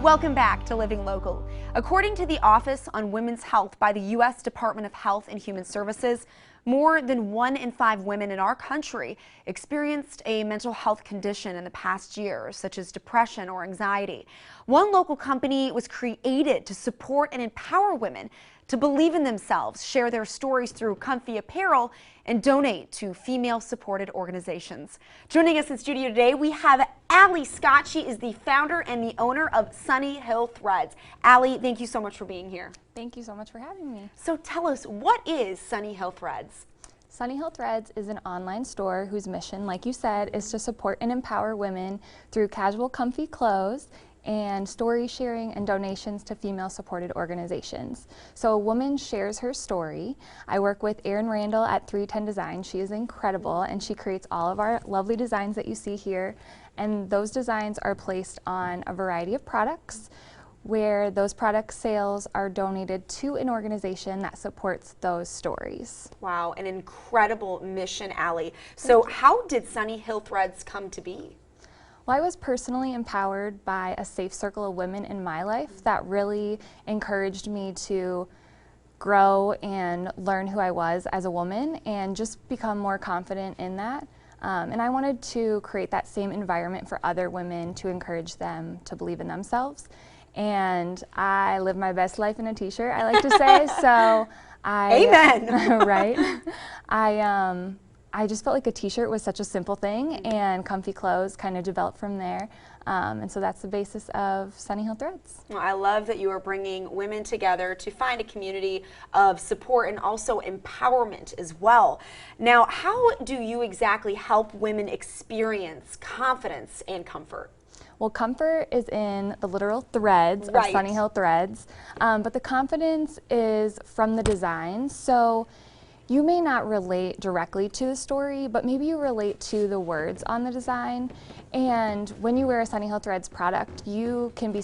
Welcome back to Living Local. According to the Office on Women's Health by the U.S. Department of Health and Human Services, more than 1 in 5 women in our country experienced a mental health condition in the past year, such as depression or anxiety. One local company was created to support and empower women to believe in themselves, share their stories through comfy apparel, and donate to female-supported organizations. Joining us in studio today, we have Allie Scott. She is the founder and the owner of Sunny Hill Threads. Allie, thank you so much for being here. Thank you so much for having me. So tell us, what is Sunny Hill Threads? Sunny Hill Threads is an online store whose mission, like you said, is to support and empower women through casual, comfy clothes and story sharing and donations to female-supported organizations. So a woman shares her story. I work with Erin Randall at 310 Design. She is incredible, and she creates all of our lovely designs that you see here. And those designs are placed on a variety of products, where those product sales are donated to an organization that supports those stories. Wow, an incredible mission, Allie. So how did Sunny Hill Threads come to be? Well, I was personally empowered by a safe circle of women in my life that really encouraged me to grow and learn who I was as a woman and just become more confident in that. And I wanted to create that same environment for other women to encourage them to believe in themselves. And I live my best life in a t-shirt, I like to say. So Amen. Right. I just felt like a t-shirt was such a simple thing, and comfy clothes kind of developed from there. And so that's the basis of Sunny Hill Threads. Well, I love that you are bringing women together to find a community of support and also empowerment as well. Now, how do you exactly help women experience confidence and comfort? Well, comfort is in the literal threads of Sunny Hill Threads, but the confidence is from the design. So you may not relate directly to the story, but maybe you relate to the words on the design. And when you wear a Sunny Hill Threads product, you can be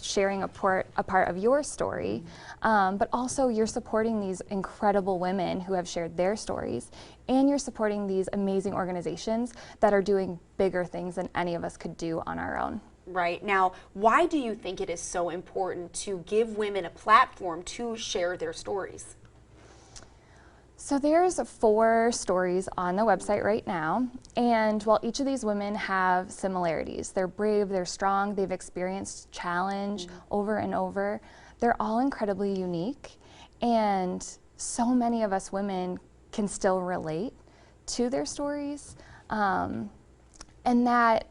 sharing a part of your story, but also you're supporting these incredible women who have shared their stories, and you're supporting these amazing organizations that are doing bigger things than any of us could do on our own. Right. Now, why do you think it is so important to give women a platform to share their stories? So there's 4 stories on the website right now, and while each of these women have similarities, they're brave, they're strong, they've experienced challenge over and over, they're all incredibly unique, and so many of us women can still relate to their stories, and that,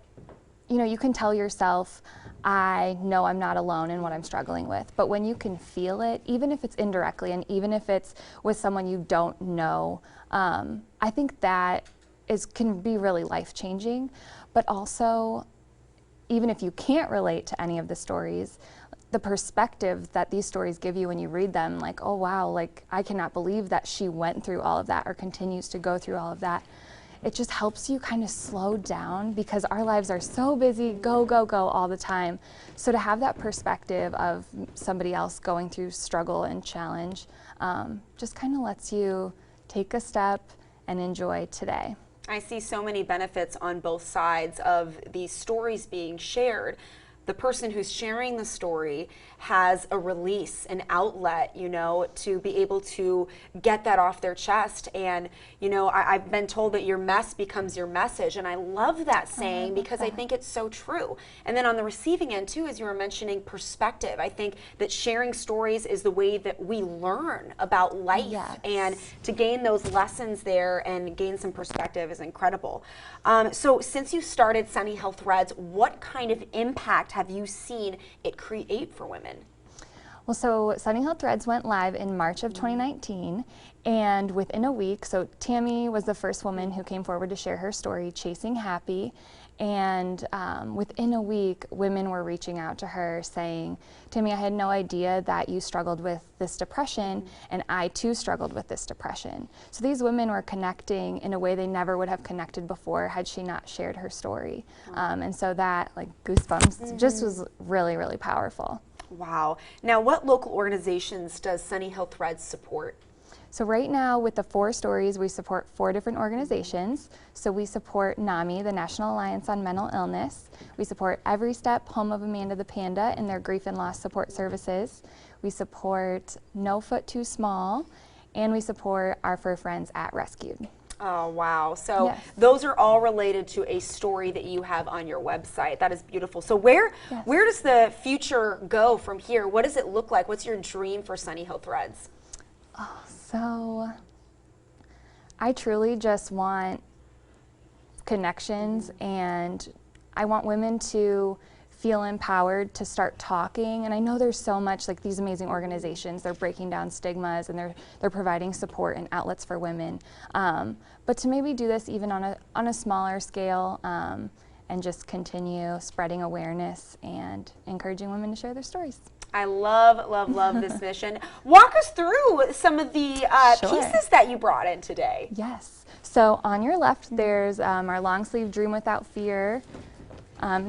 you know, you can tell yourself, I know I'm not alone in what I'm struggling with, but when you can feel it, even if it's indirectly and even if it's with someone you don't know, I think that can be really life-changing. But also, even if you can't relate to any of the stories, the perspective that these stories give you when you read them, like, oh wow, like I cannot believe that she went through all of that or continues to go through all of that. It just helps you kind of slow down because our lives are so busy, go, go, go all the time. So to have that perspective of somebody else going through struggle and challenge just kind of lets you take a step and enjoy today. I see so many benefits on both sides of these stories being shared. The person who's sharing the story has a release, an outlet, you know, to be able to get that off their chest. And, you know, I've been told that your mess becomes your message. And I love that saying because I think it's so true. And then on the receiving end, too, as you were mentioning, perspective. I think that sharing stories is the way that we learn about life. Yes. And to gain those lessons there and gain some perspective is incredible. So since you started Sunny Hill Threads, what kind of impact have you seen it create for women? Well, so Sunny Hill Threads went live in March of 2019, and within a week, so Tammy was the first woman who came forward to share her story, Chasing Happy, and within a week, women were reaching out to her saying, Tammy, I had no idea that you struggled with this depression, and I too struggled with this depression. So these women were connecting in a way they never would have connected before had she not shared her story. And so that, like, goosebumps, just was really, really powerful. Wow. Now, what local organizations does Sunny Hill Threads support? So right now with the 4 stories, we support 4 different organizations. So we support NAMI, the National Alliance on Mental Illness. We support Every Step, home of Amanda the Panda, and their grief and loss support services. We support No Foot Too Small, and we support our fur friends at Rescued. Oh, wow. So Yes. those are all related to a story that you have on your website. That is beautiful. So where does the future go from here? What does it look like? What's your dream for Sunny Hill Threads? So I truly just want connections, and I want women to feel empowered to start talking. And I know there's so much, like these amazing organizations, they're breaking down stigmas and they're providing support and outlets for women. But to maybe do this even on a smaller scale, and just continue spreading awareness and encouraging women to share their stories. I love this mission. Walk us through some of the Sure. pieces that you brought in today. Yes. So on your left, there's our long sleeve Dream Without Fear.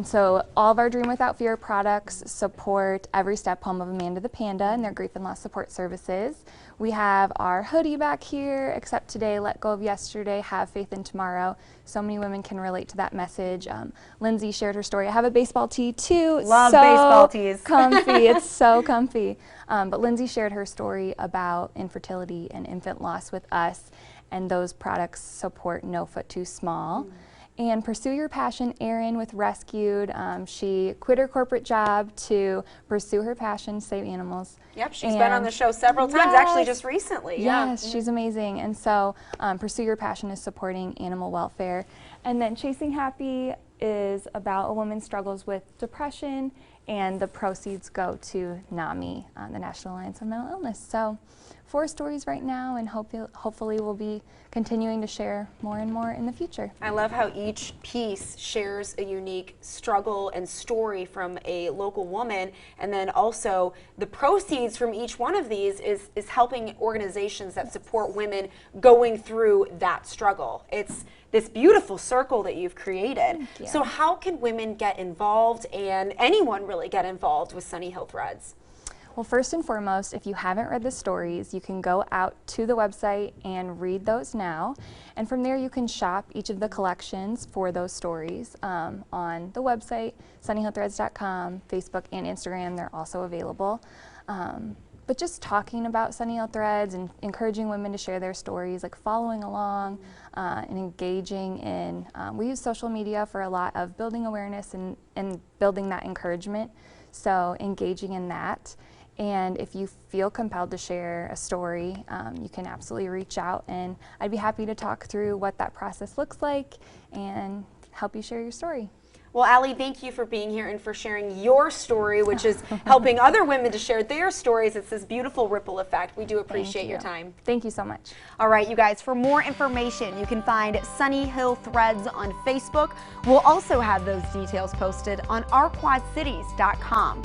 So all of our Dream Without Fear products support Every Step, home of Amanda the Panda, and their grief and loss support services. We have our hoodie back here, Accept Today, Let Go of Yesterday, Have Faith in Tomorrow. So many women can relate to that message. Lindsay shared her story. I have a baseball tee too. Love so baseball tees. Comfy. It's so comfy. But Lindsay shared her story about infertility and infant loss with us, and those products support No Foot Too Small. And Pursue Your Passion, Erin with Rescued. She quit her corporate job to pursue her passion, save animals. Yep, she's been on the show several times, actually just recently. Yes, she's amazing. And so Pursue Your Passion is supporting animal welfare. And then Chasing Happy is about a woman's struggles with depression, and the proceeds go to NAMI, the National Alliance on Mental Illness. So 4 stories right now, and hopefully we'll be continuing to share more and more in the future. I love how each piece shares a unique struggle and story from a local woman, and then also the proceeds from each one of these is helping organizations that support women going through that struggle. It's this beautiful circle that you've created. Thank you. So how can women get involved, and anyone really get involved with Sunny Hill Threads? Well, first and foremost, if you haven't read the stories, you can go out to the website and read those now. And from there, you can shop each of the collections for those stories on the website, sunnyhillthreads.com, Facebook, and Instagram. They're also available. But just talking about Sunny Hill Threads and encouraging women to share their stories, like following along and engaging in, we use social media for a lot of building awareness and building that encouragement. So engaging in that. And if you feel compelled to share a story, you can absolutely reach out, and I'd be happy to talk through what that process looks like and help you share your story. Well, Allie, thank you for being here and for sharing your story, which is helping other women to share their stories. It's this beautiful ripple effect. We do appreciate your time. Thank you so much. All right, you guys, for more information, you can find Sunny Hill Threads on Facebook. We'll also have those details posted on ourquadcities.com.